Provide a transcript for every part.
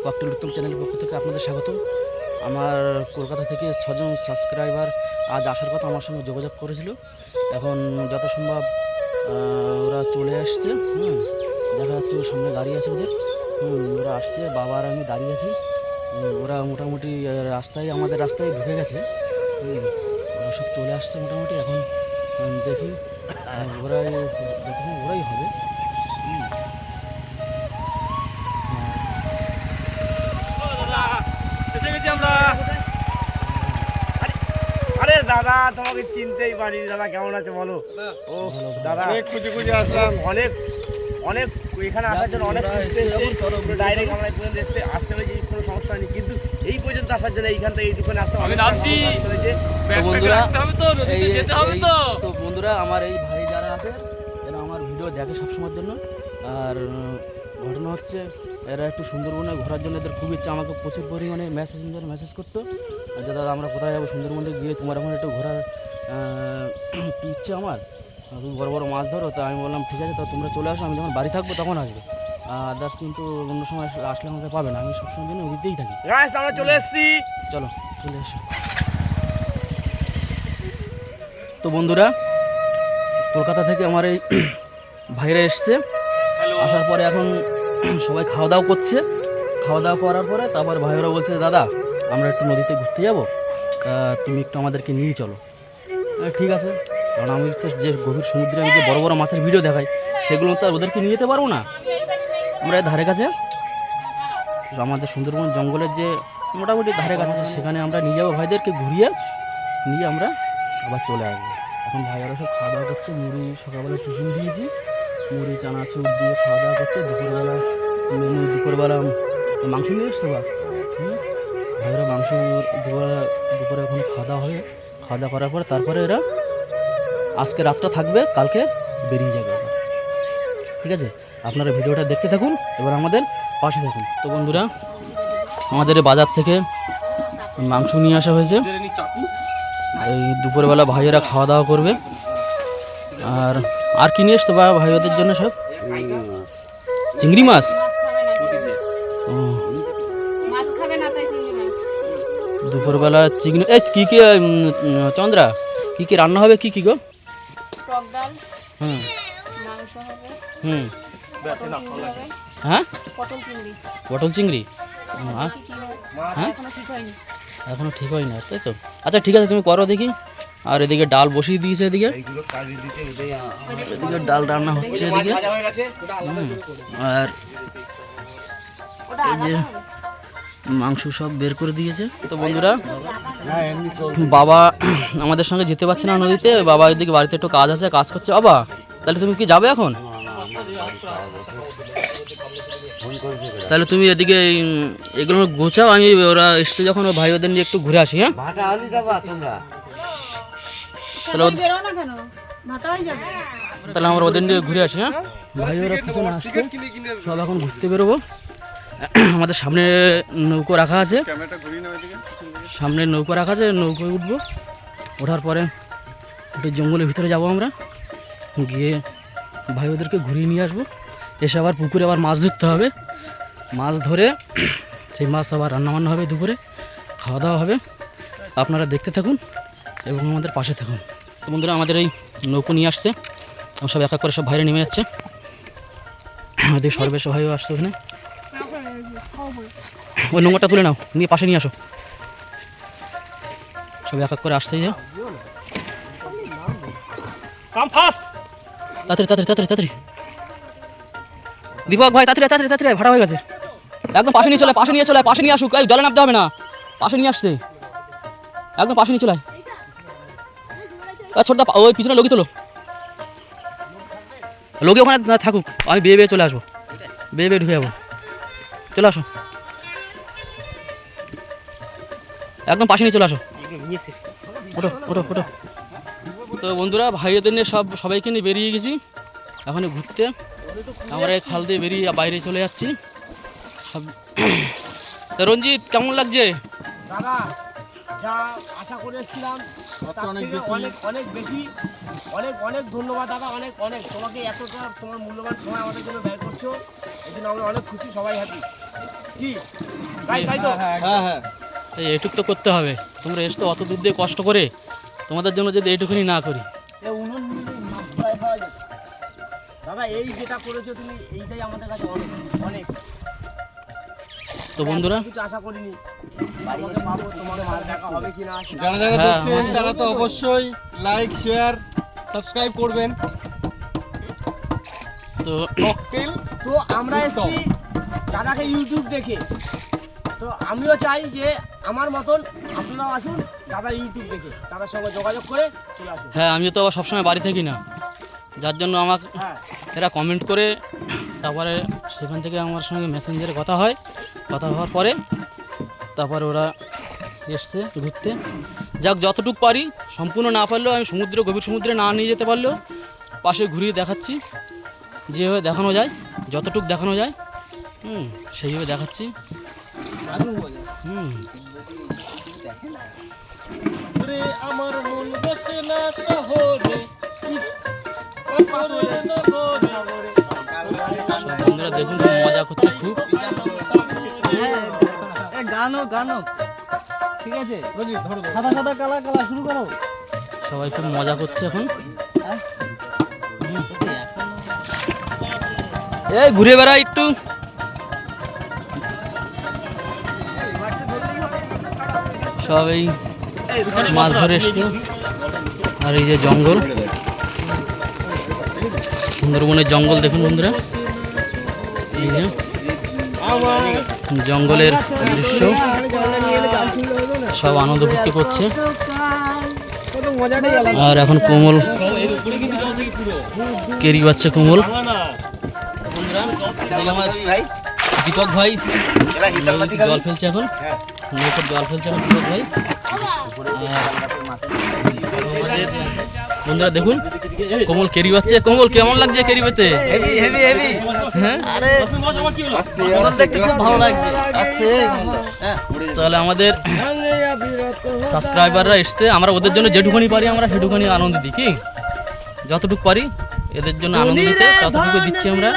Cocktail উত্তম চ্যানেলের পক্ষ থেকে আপনাদের স্বাগত। আমার কলকাতা থেকে 6 জন সাবস্ক্রাইবার আজ আসার কথা আমার সঙ্গে যোগাযোগ করেছিল। এখন যত সম্ভব ওরা চলে আসছে। দেখা যাচ্ছে ওর সামনে গাড়ি আছে ওদের। ওরা আসছে, বাবা আর আমি দাঁড়িয়ে আছি। ওরা মোটামুটি রাস্তায় আমাদের রাস্তায় ঢুকে গেছে। ওরা সব চলে আসছে মোটামুটি। এখন দেখি ওরাই যতক্ষণ ওরাই হবে। আরে দাদা, তোমাকে চিনতেই পারি। দাদা কেমন আছে বলো? ও দাদা, অনেক খুঁজে খুঁজে আসলাম। অনেক অনেক এখানে আসার জন্য অনেক খুঁজতে এসেছি। ডাইরেক্ট আমরা এই পর্যন্ত আসতে হয়েছে, কোনো সমস্যা নেই। কিন্তু এই পর্যন্ত আসার জন্য এইখান থেকে এই দোকানে আসতে হবে। তো বন্ধুরা, আমার এই ভাই যারা আছে এরা আমার ভিডিও দেখে সবসময়ের জন্য। আর ঘটনা হচ্ছে, এরা একটু সুন্দরবনে ঘোরার জন্য এদের খুব ইচ্ছা। আমাকে প্রচুর পরিমাণে মেসেজ করতো যে দাদা আমরা কোথায় যাবো, সুন্দরবনে গিয়ে তোমার এখন একটু ঘোরার কি ইচ্ছে আমার, তুমি বড় বড় মাছ ধরো। তা আমি বললাম ঠিক আছে, তো তোমরা চলে আসো, আমি যখন বাড়ি থাকবো তখন আসবে। আদার্স কিন্তু অন্য সময় আসলে আমাকে পাবে না, আমি সবসময় জন্য ওদিকেই থাকি। আমরা চলে এসেছি, চলো চলে এসো। তো বন্ধুরা, কলকাতা থেকে আমার এই ভাইরা এসছে। আসার পরে এখন সবাই খাওয়া দাওয়া করছে। খাওয়া দাওয়া করার পরে তারপর ভাইরা বলছে দাদা আমরা একটু নদীতে ঘুরতে যাবো, তুমি একটু আমাদেরকে নিয়ে চলো। ঠিক আছে, কারণ আমি তো যে গভীর সমুদ্রে আমি যে বড় বড় মাছের ভিডিও দেখাই, সেগুলো তো আর ওদেরকে নিয়ে যেতে পারবো না। আমরা ধারে কাছে আমাদের সুন্দরবন জঙ্গলের যে মোটামুটি ধারে কাছে আছে, সেখানে আমরা নিয়ে যাবো। ভাইদেরকে ঘুরিয়ে নিয়ে আমরা আবার চলে আসবো। এখন ভাইয়ারা সব খাওয়া দাওয়া করছে। মুড়ি সকালবেলা টিফিন দিয়েছি, মুড়ি চানাচুর দিয়ে খাওয়া দাওয়া করছে। দুপুরবেলা মাংস নিয়ে এসছো বা ভাইয়েরা মাংস দুপুরে ওখানে খাওয়া দাওয়া হবে। খাওয়া দাওয়া করার পরে তারপরে এরা আজকে রাতটা থাকবে, কালকে বেরিয়ে যাবে। ঠিক আছে, আপনারা ভিডিওটা দেখতে থাকুন, এবার আমাদের পাশে থাকুন। তো বন্ধুরা, আমাদের বাজার থেকে মাংস নিয়ে আসা হয়েছে। এই দুপুরবেলা ভাইয়েরা খাওয়া দাওয়া করবে। আর কি নিয়ে এসছো বা ভাইদের জন্য? সব চিংড়ি মাছ। দুপুরবেলা চিংড়ি। এই কি কি চন্দ্রা, কি কি রান্না হবে? কি কি গো? হ্যাঁ, পটল চিংড়ি। হ্যাঁ, এখনো ঠিক হয় না, তাই তো? আচ্ছা ঠিক আছে, তুমি করো দেখি। আর এদিকে ডাল বসিয়ে দিয়েছে, এদিকে ডাল রান্না হচ্ছে এদিকে। আর এই যে মাংস সব বের করে দিয়েছে। তো বন্ধুরা, বাবা আমাদের সঙ্গে যেতে পারছে না নদীতে। বাবা এদিকে বাড়িতে একটু কাজ আছে, কাজ করছে। বাবা তাহলে তুমি কি যাবে এখন? তাহলে তুমি এদিকে এগুলো গোছাও, আমি ওরা এসছে যখন ভাই ওদের নিয়ে একটু ঘুরে আসি। হ্যাঁ, তাহলে আমরা ওদের নিয়ে ঘুরে আসি। হ্যাঁ, ভাই ওরা পিছনে আসছে, সব এখন ঘুরতে বেরোবো। আমাদের সামনে নৌকো রাখা আছে, সামনে নৌকো রাখা আছে, নৌকোয় উঠবো। ওঠার পরে একটু জঙ্গলের ভিতরে যাব আমরা, গিয়ে ভাই ওদেরকে ঘুরিয়ে নিয়ে আসবো। এসে আবার পুকুরে আবার মাছ ধরতে হবে। মাছ ধরে সেই মাছ আবার রান্নাবান্না হবে, দুপুরে খাওয়া দাওয়া হবে। আপনারা দেখতে থাকুন এবং আমাদের পাশে থাকুন। তো বন্ধুরা, আমাদের এই নৌকো নিয়ে আসছে, সব এক এক করে সব ভাইরা নেমে যাচ্ছে। আমাদের সর্বেশ ভাইও আসছে ওখানে। ওই নোংরটা তুলে নাও, নিয়ে পাশে নিয়ে আসো। সব এক এক করে আসছে। তাড়াতাড়ি তাড়াতাড়ি তাড়াতাড়ি তাড়াতাড়ি দীপক ভাই, তাড়াতাড়ি তাড়াতাড়ি তাড়াতাড়ি, ভাড়া হয়ে গেছে। একদম পাশে নিয়ে চলে, পাশে নিয়ে চলে, পাশে নিয়ে আসুক। এই জলে নামতে হবে না, পাশে নিয়ে আসছে, একদম পাশে নিয়ে চলে। ছোটদা ওই পিছনে লগি তোলো, লগি ওখানে থাকুক, আমি বেয়ে বেয়ে চলে আসবো, বেয়ে বেয়ে ঢুকে যাবো। চলে আসো, একদম পাশে নিয়ে চলে আসো। ওঠো ওঠো ওঠো। তো বন্ধুরা, ভাইদের নিয়ে সবাইকে নিয়ে বেরিয়ে গেছি এখন ঘুরতে। আমরা এই খাল দিয়ে বেরিয়ে বাইরে চলে যাচ্ছি সব। রঞ্জিত, কেমন লাগছে? দাদা যা আশা করে এসেছিলাম অনেক বেশি, অনেক ধন্যবাদ দাদা। অনেক তোমাকে এতটা তোমার মূল্যবান সময় আমাদের জন্য ব্যয় করছো, এই জন্য আমরা অনেক খুশি, সবাই হ্যাপি। কি তাই তো এই এটুক তো করতে হবে। তোমরা এসছো অত দূর দিয়ে কষ্ট করে, তোমাদের জন্য যদি এইটুকুনি না করি। দাদা এই যেটা করেছো তুমি, এইটাই আমাদের কাছে অনেক অনেক। তো বন্ধুরা কিছু আশা করিনি, বাড়িতে পাবো, তোমাকে মাছ দেখা হবে কিনা। যারা যারা হ্যাঁ, দেখছেন তারা তো অবশ্যই লাইক শেয়ার সাবস্ক্রাইব করবেন। তো ককটেল তো আমরা এসেছি দাদাকে ইউটিউব দেখে, তো আমিও চাই যে আমার মতন আপনারাও আসুন দাদা ইউটিউব দেখে, দাদার সঙ্গে যোগাযোগ করে চলে আসুন। হ্যাঁ, আমিও তো আবার সবসময় বাড়ি থাকি না, যার জন্য আমাকে হ্যাঁ এরা কমেন্ট করে, তারপরে সেখান থেকে আমার সঙ্গে মেসেঞ্জারে কথা হয়। কথা হওয়ার পরে তারপরে ওরা এসছে ঘুরতে। যাক, যতটুকু পারি, সম্পূর্ণ না পারলেও আমি সমুদ্রে, গভীর সমুদ্রে না নিয়ে যেতে পারলেও পাশে ঘুরিয়ে দেখাচ্ছি, যেভাবে দেখানো যায়, যতটুকু দেখানো যায় সেইভাবে দেখাচ্ছি। আমার মন বসে না শহরে, বন্ধুরা দেখুন, খুব মজা করছে, খুব গানো ঠিক আছে, সাদা সাদা কালা কালা শুরু করো। সবাই খুব মজা করছে এখন। এই ঘুরে বেড়াই একটু। সব এই মাছ ধরে এসছে। আর এই যে জঙ্গল, সুন্দরবনের জঙ্গল দেখুন বন্ধুরা, এই যে জঙ্গলের দৃশ্য, সব আনন্দ ভুক্তি করছে। আর এখন কোমল কেরি বাচ্চা, কোমল বন্ধুরা, আমার দীপক ভাই জল ফেলছে এখন, নৌকোর জল ফেলছে এখন দীপক ভাই। আমাদের বন্ধুরা দেখুন, কোমল কেরি বাচ্চা। কোমল কেমন লাগছে কেরি পেতে? Heavy heavy heavy. হ্যাঁ, আরে দেখতে খুব ভালো লাগছে। আসছে তাহলে আমাদের সাবস্ক্রাইবাররা এসছে, আমরা ওদের জন্য যেটুকুনি পারি আমরা সেটুকুনি আনন্দ দিই, কি যতটুকু পারি এদের জন্য আনন্দ দিতে ততটুকু দিচ্ছি আমরা।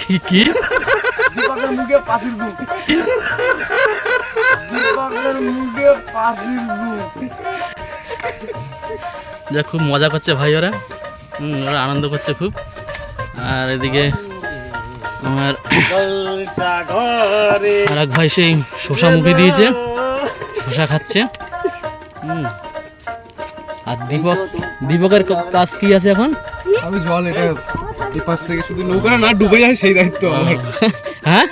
কি দীপকের মুখে পাখির বুক, দীপকের মুখে পাখির বুক। যা খুব মজা করছে ভাই ওরা, ওরা আনন্দ করছে খুব। আর এদিকে আমার আর এক ভাই সেই শসা মুখে দিয়েছে, শসা খাচ্ছে। আর দীপকের কাজ কি আছে এখন? আমি জল এটা এই পাশ থেকে শুধু নৌকাটা না ডুবে যায় সেই দায়িত্ব আমার। হ্যাঁ,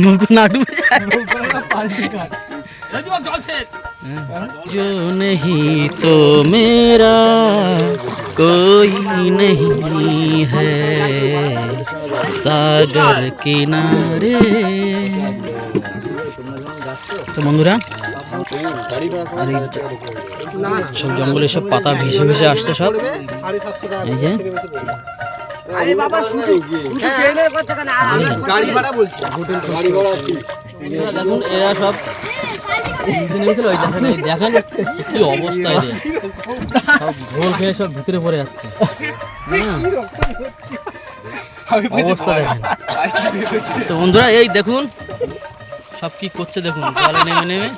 নৌকো না ডুবে যায়। जो नहीं तो मेरा कोई नहीं है सागर किनारे। তো বন্ধুরা, আর এই সব জঙ্গলে সব পাতা ভেসে ভেসে আসছে সব, এই যে আরে বাবা শুধু ট্রেনের কথা কেন, গাড়ি ভাড়া বলছি, গাড়ি ভাড়া কি দেখুন, এরা সব নিচে নেমেছিল। ওই দেখেন, এই দেখেন কি অবস্থা, এদের সব ঘোল খেয়ে সব ভিতরে পড়ে যাচ্ছে। অবস্থা দেখেন। তো বন্ধুরা এই দেখুন সব কি করছে, দেখুন জলে নেমে নেমে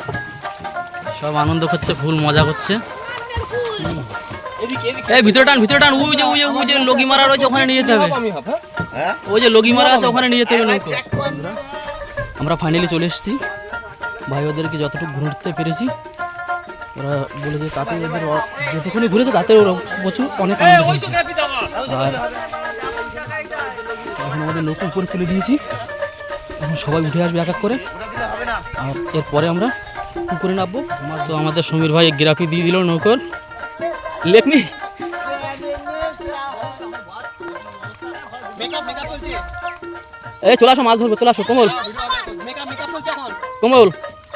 সব আনন্দ করছে, ফুল মজা করছে। এই ভিতরে টান, ভিতরে টান। ওই যে ওই যে ওই যে লগি মারা রয়েছে, ওখানে নিয়ে যেতে হবে। ওই যে লগি মারা আছে, ওখানে নিয়ে যেতে হবে নৌকো। আমরা ফাইনালি চলে এসেছি। ভাই ওদেরকে যতটুকু ঘুরতে পেরেছি, ওরা বলেছে তাতে ওদের যেটুকুনি ঘুরেছে তাতে ওরা প্রচুর অনেক আনন্দ পেয়েছে। আর এখন আমাদের নৌকো উপরে খুলে দিয়েছি, এখন সবাই উঠে আসবে এক এক করে। আর এরপরে আমরা পুকুরে নামবো। তো আমাদের সমীর ভাই গ্রাফি দিয়ে দিল নৌকোর, লেখনি এই চলে আসো, মাছ ধরবো, চলে আসো। কোমল কোমল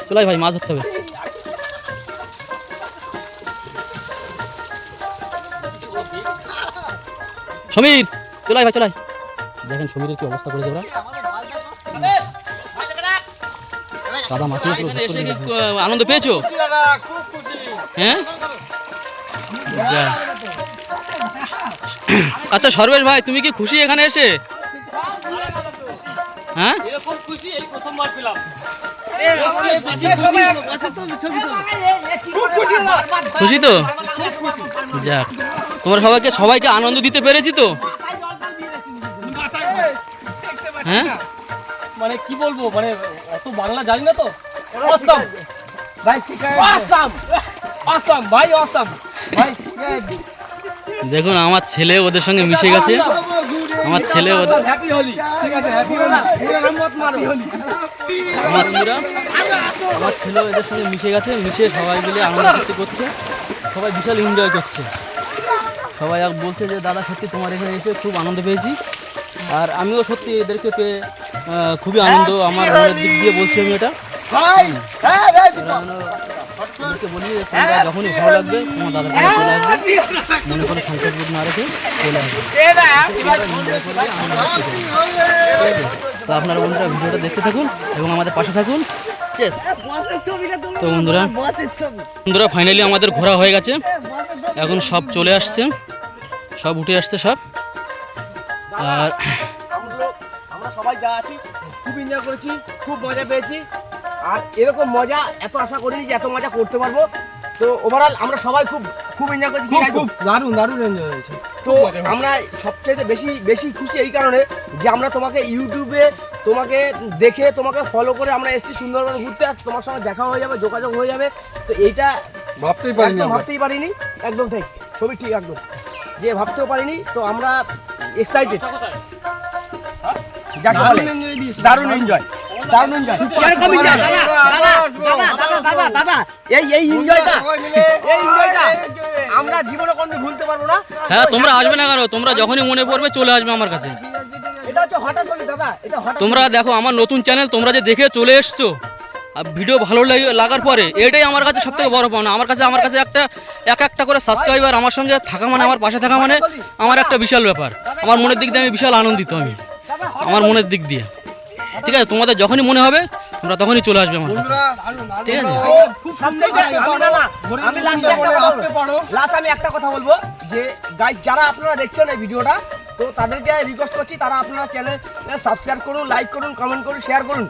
চলে আয় ভাই, মাছ ধরতে হবে। সমীর চলে আয় ভাই, চলে আয়। দেখেন সমীরের কি অবস্থা করেছে ওরা, কাদা মাটি। আনন্দ পেয়েছো? হ্যাঁ, যা। আচ্ছা সর্বেশ ভাই, তুমি কি খুশি এখানে এসে? হ্যাঁ, খুশি তো? যাক, তোমরা সবাইকে আনন্দ দিতে পেরেছি তো? হ্যাঁ, মানে কি বলবো, মানে অত বাংলা জানি না তো। অসাম ভাই অসাম অসাম ভাই, অসাম ভাই দেখুন আমার ছেলে ওদের সঙ্গে মিশে গেছে। আমার ছেলে ওদের হ্যাপি হোলি। ঠিক আছে, হ্যাপি হোলি। আমার ছেলে এদের সঙ্গে মিশে গেছে, মিশে সবাই মিলে আনন্দ ফুর্তি করছে, সবাই বিশাল এনজয় করছে। সবাই বলছে যে দাদা সত্যি তোমার এখানে এসে খুব আনন্দ পেয়েছি, আর আমিও সত্যি এদেরকে পেয়ে খুবই আনন্দ, আমার মনের দিক দিয়ে বলছি আমি এটা। ভাই হ্যাঁ ভাই ওদেরকে বলি যে তোমরা যখনই ভালো লাগবে তোমার দাদার কাছে চলে আসবে, মনে করে সংকট বোধ না রেখে চলে আসবে। তো আপনারা বন্ধুরা ভিডিওটা দেখতে থাকুন এবং আমাদের পাশে থাকুন। তো বন্ধুরা ফাইনালি আমাদের ঘোরা হয়ে গেছে, এখন সব চলে আসছে, সব উঠে আসছে সব। আর আমরা সবাই যা আছি খুব এনজয় করেছি, খুব মজা পেয়েছি, আর এরকম মজা এত আশা করিনি যে এত মজা করতে পারবো। তো ওভারঅল আমরা সবাই খুব খুব এনজয় করেছি, খুব দারুণ দারুণ এনজয় হয়েছে। তো আমরা সবচেয়ে বেশি খুশি এই কারণে যে আমরা তোমাকে ইউটিউবে তোমাকে দেখে তোমাকে ফলো করে আমরা এসেছি সুন্দরবন ঘুরতে, আর তোমার সঙ্গে দেখা হয়ে যাবে, যোগাযোগ হয়ে যাবে। তো এইটা ভাবতেই পারিনি একদম আমরা। ভাবতেই পারিনি, একদম ঠিক ছবি ঠিক একদম যে ভাবতেও পারিনি। তো আমরা এক্সাইটেড, যাকে বলে দারুণ এনজয়, দারুণ এনজয়। এরকম এনজয় দাদা, এই এনজয়টা আমরা জীবনে কোনদিন ভুলতে পারবো না। হ্যাঁ, তোমরা আসবে না কেন? তোমরা যখনই মনে পড়বে চলে আসবে আমার কাছে। এটা হচ্ছে হঠাৎ হলি দাদা, এটা হঠাৎ। তোমরা দেখো আমার নতুন চ্যানেল, তোমরা যে দেখে চলে এসছো, আর ভিডিও ভালো লাগার পরে এটাই আমার কাছে সব থেকে বড় পাওনা। আমার কাছে একটা করে সাবস্ক্রাইবার আমার সঙ্গে থাকা মানে, আমার পাশে থাকা মানে আমার একটা বিশাল ব্যাপার। আমার মনের দিক দিয়ে আমি বিশাল আনন্দিত, আমি আমার মনের দিক দিয়ে। ঠিক আছে, তোমাদের যখনই মনে হবে তোমরা তখনই চলে আসবে আমার কাছে, ঠিক আছে? খুব আমি লাস্ট আমি একটা কথা বলবো যে গাইস, যারা আপনারা দেখছেন এই ভিডিওটা, তো তাদেরকে রিকোয়েস্ট করছি তারা আপনারা চ্যানেল সাবস্ক্রাইব করুন, লাইক করুন, কমেন্ট করুন, শেয়ার করুন,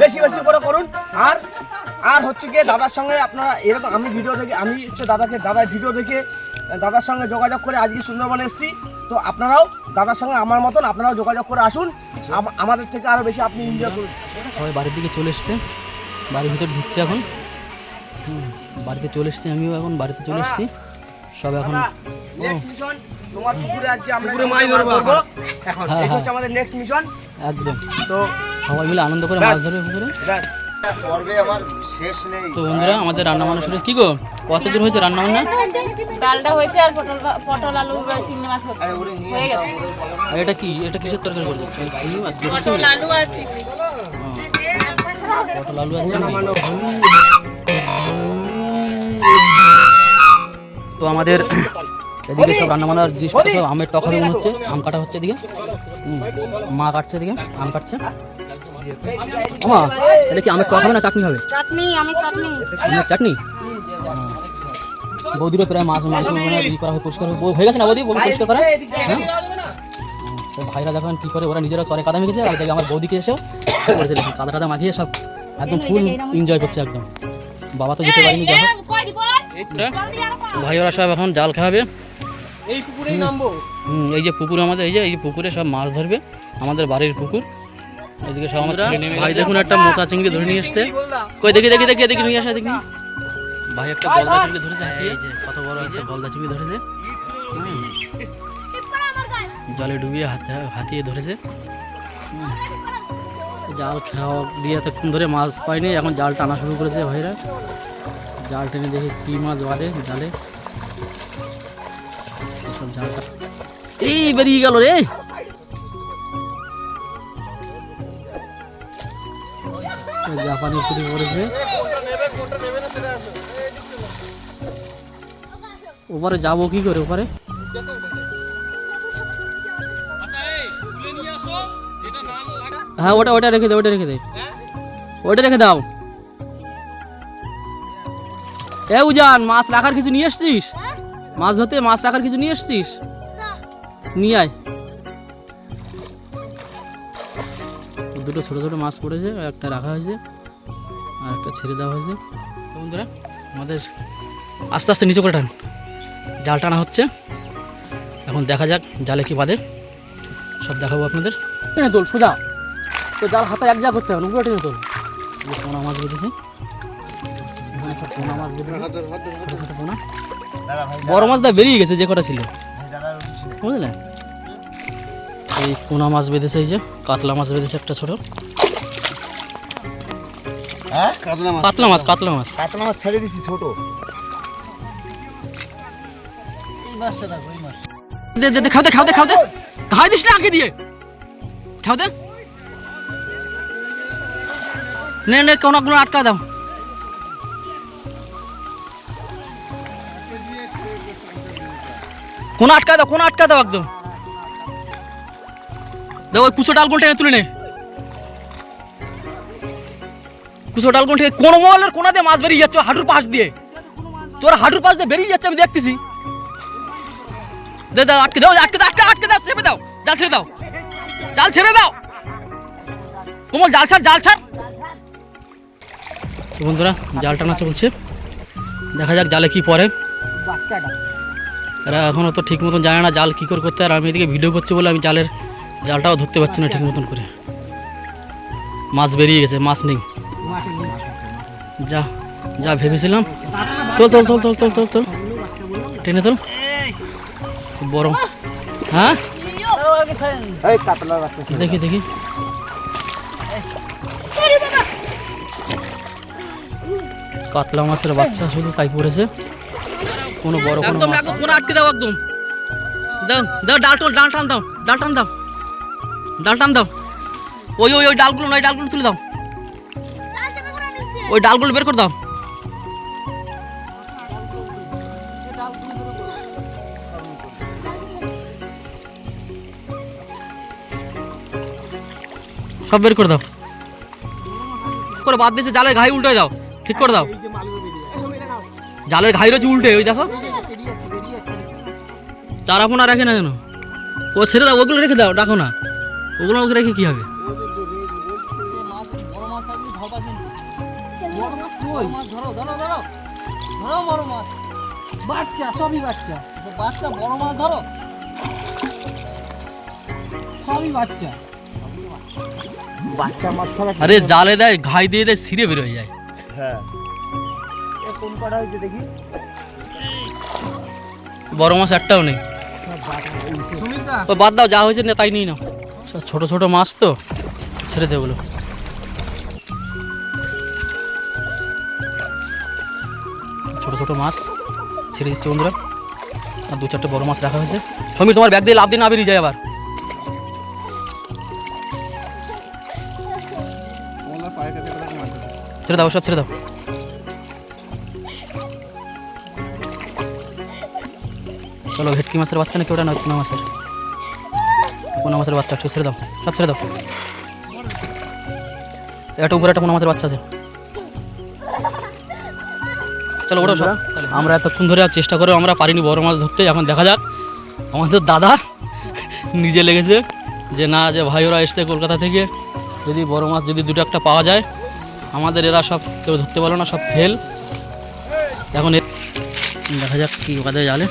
বেশি করে করুন। আর হচ্ছে গিয়ে দাদার সঙ্গে আপনারা এরকম, আমি ভিডিও দেখে, আমি হচ্ছে দাদার ভিডিও দেখে দাদার সঙ্গে যোগাযোগ করে আজকে সুন্দরবনে এসেছি। তো আপনারাও দাদার সঙ্গে আমার মতন আপনারাও যোগাযোগ করে আসুন, আমাদের থেকে আরও বেশি আপনি এনজয় করুন। সবাই বাড়ির দিকে চলে এসছে, বাড়ির ভিতর ঢুকছে এখন। বাড়িতে চলে এসছি, আমিও এখন বাড়িতে চলে এসছি। সব এখন নেক্সট মিশন তোমার পুকুরে আজকে আমরা পুকুরে মাছ ধরবো এখন, হ্যাঁ, এই হচ্ছে আমাদের নেক্সট মিশন। একদম তো সবাই মিলে আনন্দ করে মাছ ধরবে পুকুরে। ব্যাস, পর্বে আমার শেষ নেই। তো বন্ধুরা আমাদের রান্না বান্না শুরু। কি গো, কত দূর হয়েছে রান্না বান্না? ডালটা হয়েছে আর পটল আলু চিংড়ি মাছ হচ্ছে, হয়ে গেছে। আর এটা কি, এটা কিসের তরকারি করছো? চিংড়ি মাছ? পটল আলু আর চিংড়ি। পটল আলু আছে। তো আমাদের এদিকে সব রান্না বান্নার জিনিসপত্র, সব আমের টক হবে মনে হচ্ছে, আম কাটা হচ্ছে এদিকে। মা কাটছে এদিকে, আম কাটছে। মা, এটা কি আমের টক হবে না চাটনি হবে? চাটনি, আমি চাটনি। আমের চাটনি। বৌদিরও প্রায় মাছ মাংস মানে ই করা হয়, পরিষ্কার হয়ে গেছে না বৌদি? বৌদি পরিষ্কার করা, হ্যাঁ। তো ভাইরা দেখেন কি করে, ওরা নিজেরা সরে কাদা মেখেছে, আর দেখে আমার বৌদিকে এসেও করেছে, দেখুন কাদা টাদা মাখিয়ে সব একদম ফুল এনজয় করছে একদম। বাবা তো যেতে পারিনি, যাই হোক। ভাই ওরা সব এখন জাল খাওয়াবে। এই পুকুরেই নামবো। এই যে পুকুর আমাদের, এই যে পুকুরে সব মাছ ধরবে, আমাদের বাড়ির পুকুর। এদিকে সব আমরা ভাই দেখুন একটা মোচা চিংড়ি ধরে নিয়ে এসছে। কই দেখি এদিকে নিয়ে আসা দেখি। ভাই একটা গলদা চিংড়ি ধরেছে, এই যে কত বড় একটা গলদা চিংড়ি ধরেছে, জলে ডুবিয়ে হাতিয়ে ধরেছে। জাল খাওয়া দিয়ে এতক্ষণ ধরে মাছ পাইনি, এখন জাল টানা শুরু করেছে ভাইরা। জাল টেনে দেখি কি মাছ বাঁধে জালে। সব জালটা এই বেরিয়ে গেল রে। জাপানি পুরি পড়েছে, ওপারে যাবো কি করে? ওপারে হ্যাঁ, ওটা রেখে দে, ওটা রেখে দাও। এ উজান, মাছ রাখার কিছু নিয়ে এসছিস? মাছ ধরতে মাছ রাখার কিছু নিয়ে এসছিস? নিয়ে আয়। দুটো ছোট ছোট মাছ পড়েছে, একটা রাখা হয়েছে। আর একটা ছেড়ে দেওয়া হয়েছে। তো বন্ধুরা আমাদের আস্তে আস্তে নিচে করে টান, জাল টানা হচ্ছে। এখন দেখা যাক জালে কি বাঁধে, সব দেখাবো আপনাদের। টেনে তোল সোজা, তো জাল হাতে এক জায়গা করতে হবে, উপরে টেনে তোল। পোনা মাছ বেঁধেছি, এখানে সব পোনা মাছ বেঁধেছি, ছোটো ছোটো পোনা। বড় মাছ দা বেরিয়ে গেছে যে কটা ছিল, বুঝলেন? এই পোনা মাছ বেঁধেছে, এই যে কাতলা মাছ বেঁধেছে একটা ছোট। হ্যাঁ কাতলা মাছ, কাতলা মাছ। কাতলা মাছ ছেড়ে দিছি ছোট। দে দে দে, খাও দে খাও দে খাও দে, খাই দিস না আগে দিয়ে, খাও দে। নে নে, কোনাগুলো আটকা দাও। কোনা আটকা দাও, কোনা আটকা দাও একদম। দেখো ওই কুচো ডালগুলো টেনে তুলে নে, কুচো ডালগুলো টেনে। কোন মোবাইলের কোনা দিয়ে মাছ বেরিয়ে যাচ্ছে হাঁটুর পাশ দিয়ে, তোর হাঁটুর পাশ দিয়ে বেরিয়ে যাচ্ছে, আমি দেখতেছি। দে দাও, আটকে দাও, আটকে দাও, আটকে আটকে দাও, চেপে দাও, জাল ছেড়ে দাও, জাল ছেড়ে দাও। কোমল জাল ছাড়, জাল ছাড়। তো বন্ধুরা জাল টানা চলছে, দেখা যাক জালে কি পড়ে। এরা এখনও তো ঠিক মতন জানে না জাল কী করে করতে, আর আমি এদিকে ভিডিও করছি বলে আমি জালটাও ধরতে পারছি না ঠিক মতন করে। মাছ বেরিয়ে গেছে, মাছ নেই। যা যা ভেবেছিলাম। তোল তোল তোল তোল তোল তোল তোল, টেনে তোল। বড়, হ্যাঁ এই কাতলা বাচ্চা ছিল। দেখি দেখি, কাতলা মাছের বাচ্চা শুধু তাই পড়েছে, কোনো বড় কোনো মাছ। কোনো আটকে দাও একদম, দাও দাও, ডাল টোল, ডাল টান দাও, ডাল টান দাও, ডাল টান দাও। ওই ওই ওই ডালগুলো নয়, ডালগুলো তুলে দাও, ওই ডালগুলো বের করে দাও। সব বের করে দাও, করে বাদ দিয়েছে। জালের ঘাই উল্টে দাও, ঠিক করে দাও। জালের ঘাই রয়েছে উল্টে, ওই দেখো। চারা পোনা রাখে না যেন, ও ছেড়ে দাও, ওগুলো রেখে দাও, রাখো না ওগুলো, ওকে রেখে কি হবে? বাচ্চা মাছ ছাড়া আরে জালে দেয়, ঘাই দিয়ে দেয়, ছিঁড়ে বের হয়ে যায়। হ্যাঁ, এ কোন কটা হয়েছে দেখি। বড় মাছ একটাও নেই। ও বাদ দাও, যা হয়েছে না তাই নিয়ে নাও। ছোট ছোট মাছ তো, ছেড়ে দে বলো। ছোট ছোট মাছ ছেড়ে দিচ্ছে বন্ধুরা, আর দু চারটে বড় মাছ রাখা হয়েছে। সমীর তোমার ব্যাগ দিয়ে লাভ দিয়ে না বেরিয়ে যায় আবার। ছেড়ে দাও, সব ছেড়ে দাও। চলো, ভেটকি মাছের বাচ্চা নাকি ওটা, নয় পোনা মাছের, পোনা মাছের বাচ্চা, একটু ছেড়ে দাও, সব ছেড়ে দাও। একটা উপরে একটা পোনা মাছের বাচ্চা আছে। চলো ওটা সব। আমরা এতক্ষণ ধরে আর চেষ্টা করে আমরা পারিনি বড় মাছ ধরতে। এখন দেখা যাক, আমাদের দাদা নিজে লেগেছে যে না, যে ভাই ওরা এসছে কলকাতা থেকে, যদি বড় মাছ যদি দুটো একটা পাওয়া যায়। আমাদের এরা সব কেউ ধরতে পারলো না, সব ফেল। এখন দেখা যাক কি বাদে জালে।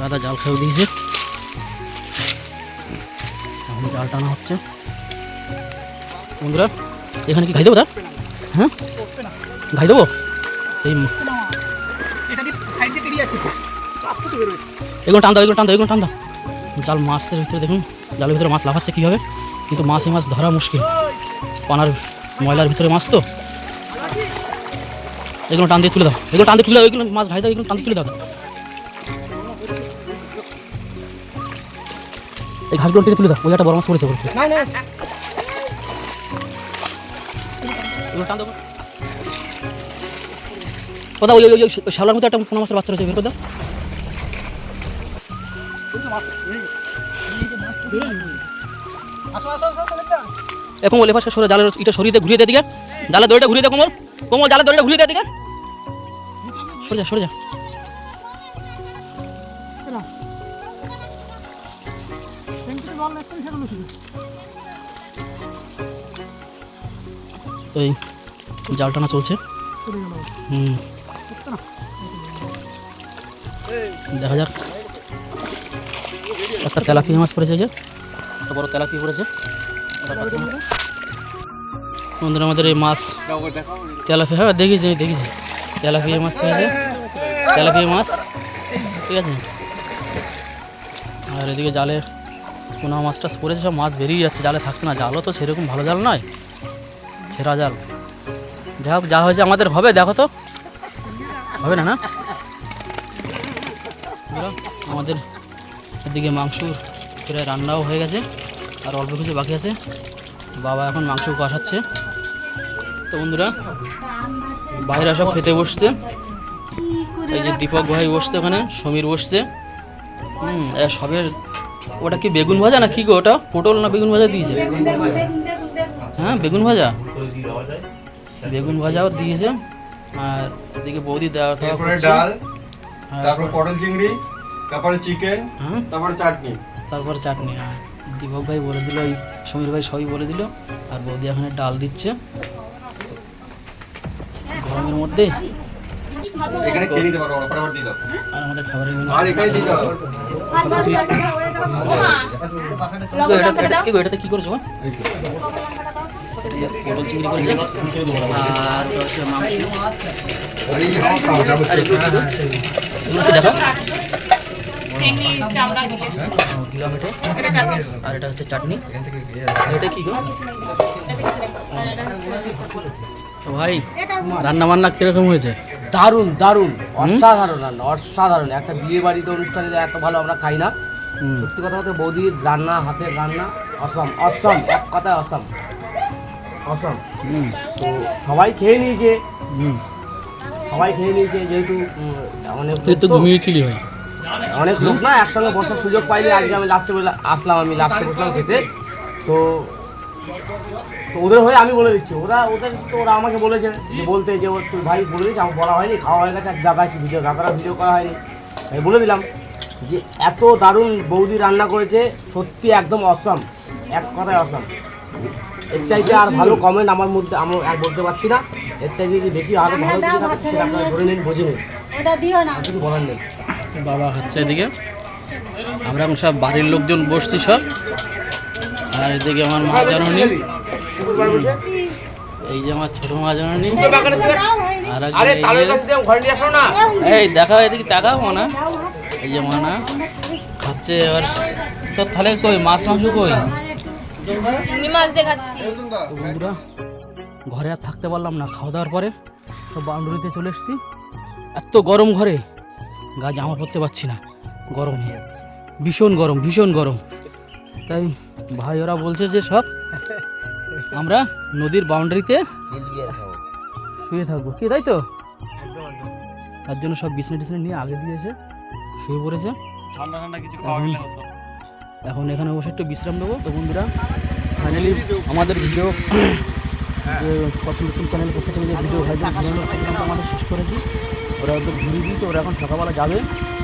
দাদা জাল খেয়েও দিয়েছে, এখন জাল টানা হচ্ছে বন্ধুরা। এখানে কি ঘাই দেবো দা? হ্যাঁ ঘাই দেবো, এই এগুলো টান দাও, এগুলো টান দাও, এগুলো টান দাও। জাল মাছের ভিতরে দেখুন, জালের ভিতরে মাছ লাফাচ্ছে কীভাবে, কিন্তু মাছ, এই মাছ ধরা মুশকিল, পানার ময়লার ভিতরে মাছ তো। এগুলো টান দিয়ে তুলে দাও, এগুলো টান দিয়ে তুলে দাও, এগুলো মাছ ঘাই দাও, এগুলো টান দিয়ে তুলে দাও। এই ঘাসগুলো টেনে তুলে দাও, ওই একটা বড় মাছ পড়েছে বলতে। এগুলো টান দাও কোথাও, ওই ওই শালার মধ্যে একটা পোনা মাছের বাচ্চা রয়েছে, বের করে দাও। এখন বলে ফাঁসটা সরে, জালের ইটা সরিয়ে দিয়ে ঘুরিয়ে দিয়ে দিকে, জালের দড়িটা ঘুরিয়ে দেয় কোমল, কোমল জালের দড়িটা ঘুরিয়ে দেয় দিকে, সরে যা, সরে যা। এই জাল টানা চলছে। দেখা যাক। একটা তেলাপিয়া মাছ পড়েছে, যে একটা বড় তেলাপিয়া পড়েছে। বন্ধুরা আমাদের এই মাছ তেলাপিয়া, হ্যাঁ দেখেছি তেলাপিয়া মাছ পড়েছে, তেলাপিয়া মাছ, ঠিক আছে। আর এদিকে জালে পোনা মাছ টাছ পড়েছে, সব মাছ বেরিয়ে যাচ্ছে, জালে থাকছে না। জালও তো সেরকম ভালো জাল নয়, ছেঁড়া জাল। যাই হোক, যা হয়েছে আমাদের হবে, দেখো তো হবে না? না আমাদের এদিকে মাংস প্রায় রান্নাও হয়ে গেছে, আর অল্প কিছু বাকি আছে। বাবা এখন মাংস কষাচ্ছে। তো বন্ধুরা বাইরে সব খেতে বসছে। এই যে দীপক ভাই বসছে, ওখানে সমীর বসছে। সবে ওটা কি বেগুন ভাজা না কি গো? ওটা পটল না বেগুন ভাজা দিয়েছে? হ্যাঁ বেগুন ভাজা, বেগুন ভাজাও দিয়েছে। আর এদিকে বৌদি দেওয়া ডাল, তারপর পটল চিংড়ি, তারপরে চিকেন, হ্যাঁ তারপরে চাটনি। তারপর চাটনি। আর দীপক ভাই বলে দিল, ওই সমীর ভাই সবই বলে দিল। আর বৌদি এখানে ডাল দিচ্ছে গরমের মধ্যে। এখানে খেয়ে নিতে পারো, ফটাফট দিয়ে দাও। আর আমাদের খাবারের মেনু আর এখানে দিয়ে দাও। এটাতে কি করেছো? পটল চিংড়ি করেছে, আর হচ্ছে মাংস। দেখো গিলা মেটে, আর এটা হচ্ছে চাটনি। এটা কি গো ভাই? রান্না বান্না কিরকম হয়েছে? দারুণ দারুণ, অসাধারণ রান্না, অসাধারণ। একটা বিয়ে বাড়িতে অনুষ্ঠানে যে এত ভালো আমরা খাই না। সত্যি কথা বলতে বৌদির রান্না, হাতের রান্না অসম, অসম, এক কথায় অসম, অসম। তো সবাই খেয়ে নিয়েছে, যেহেতু অনেক লোক তো, ঘুমিয়েছিলি ভাই? অনেক লোক না, একসঙ্গে বসার সুযোগ পাইনি। আজকে আমি লাস্টে আসলাম, আমি লাস্টে বসলাম খেতে। তো ওদের হয়ে আমি বলে দিচ্ছি, ওরা আমাকে বলেছে যে বলতে, যে তুই ভাই বলে দিচ্ছি, আমার বলা হয়নি, খাওয়া হয়ে গেছে। এক দাদা কি ভিডিও, দাদারা ভিডিও করা হয়নি, তাই বলে দিলাম যে এত দারুণ বৌদি রান্না করেছে, সত্যি একদম অসম, এক কথায় অসম। এর চাইতে আর ভালো কমেন্ট আমার মধ্যে আমি আর বলতে পারছি না। এর চাইতে যে বেশি আরও ভালো কিছু থাকে সেটা আপনারা ধরে নিন, বুঝে নিন, কিছু বলার নেই। বাবা হচ্ছে এদিকে, আমরা এখন সব বাড়ির লোকজন বসছি সব। আর এদিকে আমার মা জাননি, এই যে আমার ছোট মা জাননি। আর এই দেখা, এদিকে তাকাও না, এই যে মা না খাচ্ছে। এবার তোর তাহলে কই মাছ মাংস কই? তো বন্ধুরা ঘরে আর থাকতে পারলাম না, খাওয়া দাওয়ার পরে তো বাউন্ডারিতে চলে এসেছি। এত গরম ঘরে, গা জামা পরতে পারছি না, গরম, ভীষণ গরম, ভীষণ গরম। তাই ভাই ওরা বলছে যে সব আমরা নদীর বাউন্ডারিতে শুয়ে থাকবো, কি তাই তো? তার জন্য সব বিছনা টিছনা নিয়ে আগে দিয়ে এসে শুয়ে পড়েছে। ঠান্ডা ঠান্ডা কিছু খাওয়া গেলে হতো। এখন এখানে বসে একটু বিশ্রাম নেবো। তো বন্ধুরা ফাইনালি আমাদের ভিডিও যে কত নতুন চ্যানেলের পক্ষ থেকে যে ভিডিও হয়েছে, ঘুরানোর প্রোগ্রামটা আমাদের শেষ করেছি। ওরা ওদের ঘুরিয়ে দিয়েছে, ওরা এখন সকালবেলা যাবে।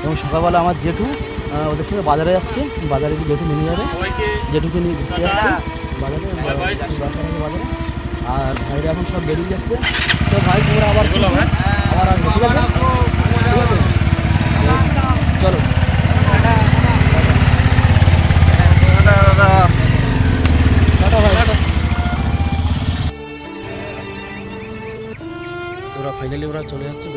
এবং সকালবেলা আমার জেঠু ওদের সঙ্গে বাজারে যাচ্ছে, বাজারে গিয়ে জেঠু নিয়ে যাবে, জেঠুকে নিয়ে ঘুরতে যাচ্ছে বাজারে। আর ভাইরা এখন সব বেরিয়ে যাচ্ছে। তো ভাই তোমরা আবার আসবে, ঠিক আছে? ঠিক আছে, চলো। ওরা ফাইনালি চলে যাচ্ছে।